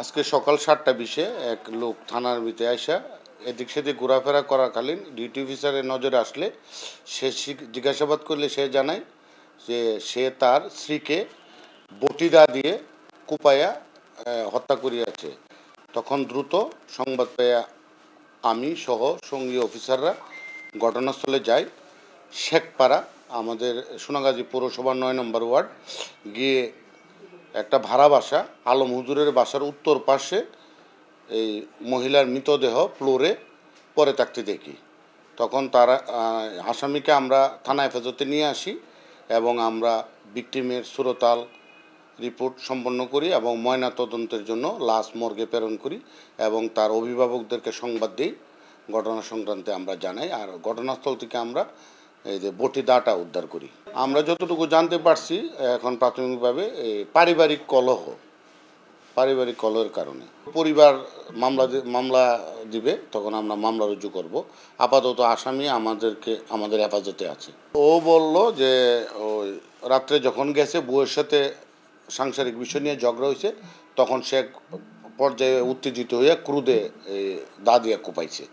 আজকে সকাল 7টা 20-এ এক লোক থানার ভিতরে আইসা এদিক সেদিক ঘোরাফেরা করাকালীন ডিউটি অফিসারের নজরে আসলে সে জিজ্ঞাসাবাদ করলে সে জানায় যে সে তার স্ত্রীকে বটিদা দিয়ে কুপাইয়া হত্যা করিয়াছে। তখন দ্রুত সংবাদ পেয়ে আমি সহ সঙ্গী অফিসাররা ঘটনাস্থলে যাই। শেখপাড়া আমাদের সোনাগাজী পৌরসভার 9 নম্বর ওয়ার্ড গিয়ে একটা ভাড়া বাসা আলম হুজুরের বাসার উত্তর পাশে এই মহিলার মৃতদেহ ফ্লোরে পড়ে থাকতে দেখি। তখন তারা আসামিকে আমরা থানা হেফাজতে নিয়ে আসি এবং আমরা ভিকটিমের সুরতাল রিপোর্ট সম্পন্ন করি এবং ময়না তদন্তের জন্য লাশ মর্গে প্রেরণ করি এবং তার অভিভাবকদেরকে সংবাদ দিই। ঘটনা সংক্রান্তে আমরা জানাই আর ঘটনাস্থল থেকে আমরা এই যে বটিদাটা উদ্ধার করি। আমরা যতটুকু জানতে পারছি এখন প্রাথমিকভাবে পারিবারিক কলহের কারণে পরিবার মামলা দিবে, তখন আমরা মামলা রুজু করব। আপাতত আসামি আমাদের হেফাজতে আছে। ও বলল যে ওই রাত্রে যখন গেছে বউয়ের সাথে সাংসারিক বিষয় নিয়ে ঝগড়া হয়েছে, তখন সে পর্যায়ে উত্তেজিত হয়ে ক্রুদে দা দিয়ে কোপাইছে।